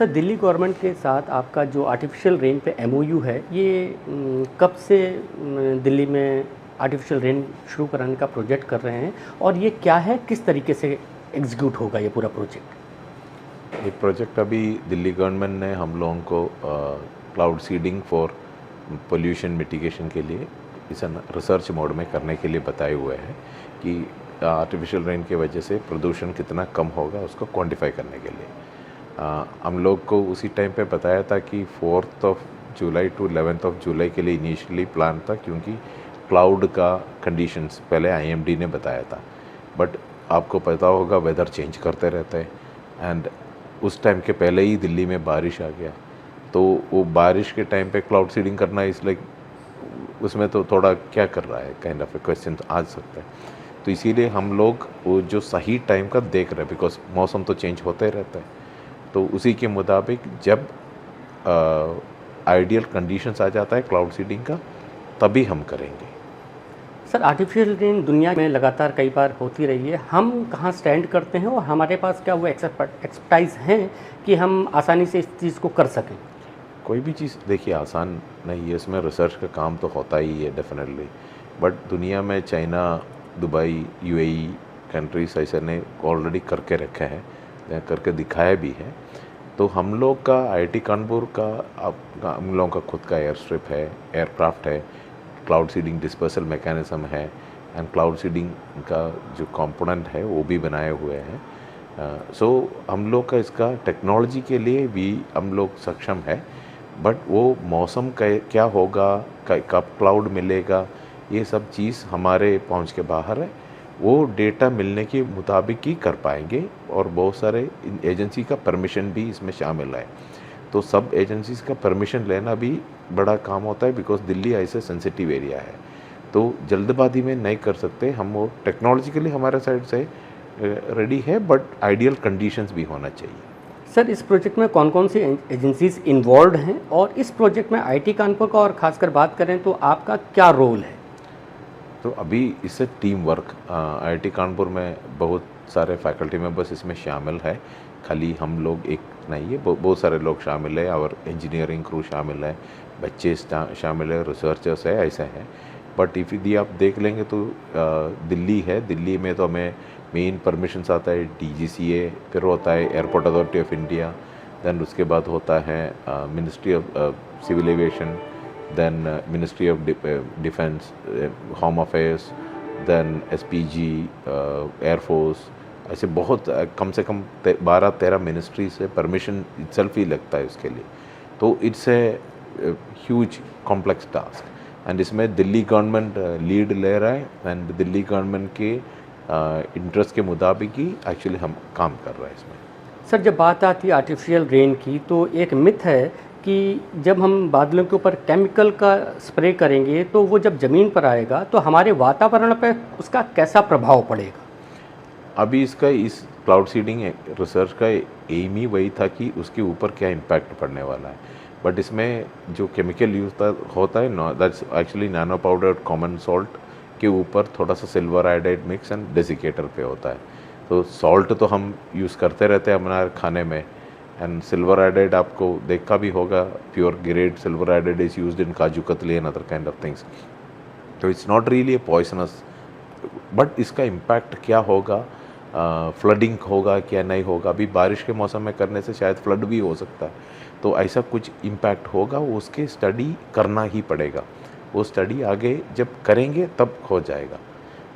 Sir, Delhi government के साथ आपका जो आर्टिफिशियल रेन पे एमओयू है, ये कब से दिल्ली में आर्टिफिशियल रेन शुरू कराने का प्रोजेक्ट कर रहे हैं और ये क्या है, किस तरीके से एग्जीक्यूट होगा ये पूरा प्रोजेक्ट? ये प्रोजेक्ट अभी दिल्ली गवर्नमेंट ने हम लोगों को cloud seeding for pollution mitigation के लिए इस रिसर्च मोड में करने के लिए बताए हुए हैं कि आर्टिफिशियल रेन की वजह से प्रदूषण कितना कम होगा उसको क्वांटिफाई करने के लिए हम लोग को उसी टाइम पे बताया था कि 4 जुलाई टू 11 जुलाई के लिए इनिशियली प्लान था, क्योंकि क्लाउड का कंडीशंस पहले आईएमडी ने बताया था। बट आपको पता होगा वेदर चेंज करते रहते हैं एंड उस टाइम के पहले ही दिल्ली में बारिश आ गया, तो वो बारिश के टाइम पे क्लाउड सीडिंग करना इस लाइक उसमें तो थोड़ा क्या कर रहा है काइंड ऑफ ए क्वेश्चन आ सकता है। तो इसीलिए हम लोग वो जो सही टाइम का देख रहे हैं, बिकॉज मौसम तो चेंज होते रहता है, तो उसी के मुताबिक जब आइडियल कंडीशंस आ जाता है क्लाउड सीडिंग का तभी हम करेंगे। सर, आर्टिफिशियल रेन दुनिया में लगातार कई बार होती रही है, हम कहाँ स्टैंड करते हैं और हमारे पास क्या वो एक्सपर्टाइज हैं कि हम आसानी से इस चीज़ को कर सकें? कोई भी चीज़ देखिए आसान नहीं है, इसमें रिसर्च का काम तो होता ही है डेफिनेटली, बट दुनिया में चाइना, दुबई, यूएई कंट्रीज ऐसे ने ऑलरेडी करके रखे हैं, करके दिखाया भी है। तो हम लोग का आईआईटी कानपुर का हम लोगों का खुद का एयर स्ट्रिप है, एयरक्राफ्ट है, क्लाउड सीडिंग डिस्पर्सल मैकेनिज्म है एंड क्लाउड सीडिंग का जो कंपोनेंट है वो भी बनाए हुए हैं। सो हम लोग का इसका टेक्नोलॉजी के लिए भी हम लोग सक्षम है, बट वो मौसम का क्या होगा, कब क्लाउड मिलेगा, ये सब चीज़ हमारे पहुंच के बाहर है। वो डेटा मिलने के मुताबिक ही कर पाएंगे और बहुत सारे एजेंसी का परमिशन भी इसमें शामिल है। तो सब एजेंसीज़ का परमिशन लेना भी बड़ा काम होता है, बिकॉज दिल्ली ऐसे सेंसिटिव एरिया है, तो जल्दबाजी में नहीं कर सकते हम। वो टेक्नोलॉजिकली हमारे साइड से रेडी है, बट आइडियल कंडीशंस भी होना चाहिए। सर, इस प्रोजेक्ट में कौन कौन सी एजेंसीज इन्वॉल्व हैं और इस प्रोजेक्ट में आईआईटी कानपुर का और खासकर बात करें तो आपका क्या रोल है? तो अभी इससे टीम वर्क आईआईटी कानपुर में बहुत सारे फैकल्टी मेंबर्स इसमें शामिल है, खाली हम लोग एक नहीं है, बहुत सारे लोग शामिल है और इंजीनियरिंग क्रू शामिल है, बच्चे शामिल है, रिसर्चर्स है, ऐसा है। बट इफ़ यदि आप देख लेंगे तो दिल्ली है, दिल्ली में तो हमें मेन परमिशंस आता है डीजीसीए, फिर होता है Airport Authority of India, then उसके बाद होता है Ministry of Civil Aviation, then Ministry of Defense, Home Affairs, then SPG, Air Force, ऐसे बहुत कम से कम 12-13 मिनिस्ट्री से परमिशन इटसेल्फ ही लगता है उसके लिए। तो it's a huge complex task and इसमें दिल्ली गवर्नमेंट लीड ले रहा है एंड दिल्ली गवर्नमेंट के इंटरेस्ट के मुताबिक ही एक्चुअली हम काम कर रहे हैं इसमें। सर, जब बात आती है आर्टिफिशियल रेन की, तो एक मिथ है कि जब हम बादलों के ऊपर केमिकल का स्प्रे करेंगे तो वो जब ज़मीन पर आएगा तो हमारे वातावरण पर उसका कैसा प्रभाव पड़ेगा? अभी इसका इस क्लाउड सीडिंग रिसर्च का एम ही वही था कि उसके ऊपर क्या इम्पैक्ट पड़ने वाला है, बट इसमें जो केमिकल यूज होता है that's actually nano powder common salt के ऊपर थोड़ा सा silver iodide mix and desiccator पे होता है। तो सॉल्ट तो हम यूज़ करते रहते हैं हमारे खाने में, एंड सिल्वर आयोडाइड आपको देखा भी होगा, pure grade silver iodide is used in kaju katli and other kind of things. तो it's not really a poisonous, but इसका इम्पैक्ट क्या होगा, फ्लडिंग होगा क्या नहीं होगा, अभी बारिश के मौसम में करने से शायद फ्लड भी हो सकता है, तो ऐसा कुछ इम्पैक्ट होगा, उसके स्टडी करना ही पड़ेगा। वो स्टडी आगे जब करेंगे तब हो जाएगा,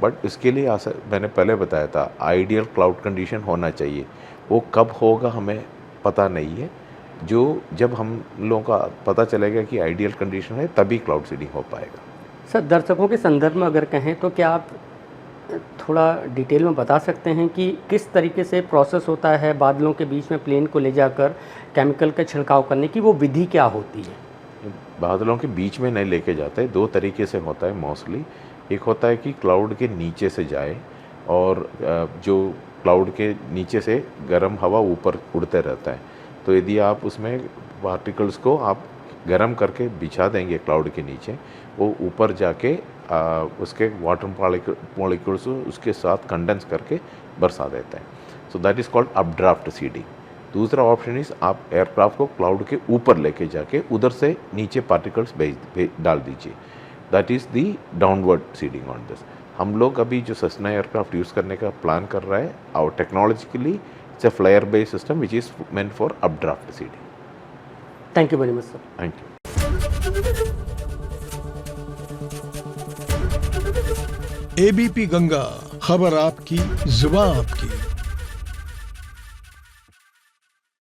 बट इसके लिए मैंने पहले बताया था आइडियल क्लाउड कंडीशन होना चाहिए। वो कब होगा हमें पता नहीं है, जो जब हम लोगों का पता चलेगा कि आइडियल कंडीशन है तभी क्लाउड सीडिंग हो पाएगा। सर, दर्शकों के संदर्भ में अगर कहें तो क्या आप थोड़ा डिटेल में बता सकते हैं कि किस तरीके से प्रोसेस होता है बादलों के बीच में प्लेन को ले जाकर केमिकल का छिड़काव करने की, वो विधि क्या होती है? बादलों के बीच में नहीं लेके जाते, दो तरीके से होता है मोस्टली। एक होता है कि क्लाउड के नीचे से जाए और जो क्लाउड के नीचे से गर्म हवा ऊपर उड़ते रहता है, तो यदि आप उसमें पार्टिकल्स को आप गर्म करके बिछा देंगे क्लाउड के नीचे, वो ऊपर जाके उसके वाटर मॉलिक्यूल्स उसके साथ कंडेंस करके बरसा देते हैं। So that is called updraft seeding. दूसरा ऑप्शन इज आप एयरक्राफ्ट को क्लाउड के ऊपर लेके जाके उधर से नीचे पार्टिकल्स डाल दीजिए, that is the downward seeding on this. हम लोग अभी जो सेस्ना एयरक्राफ्ट यूज़ करने का प्लान कर रहा है, और technologically it's a flyer based system which is meant for updraft seeding. Thank you very much sir. Thank you. ABP Ganga, खबर आपकी, जुबान आपकी।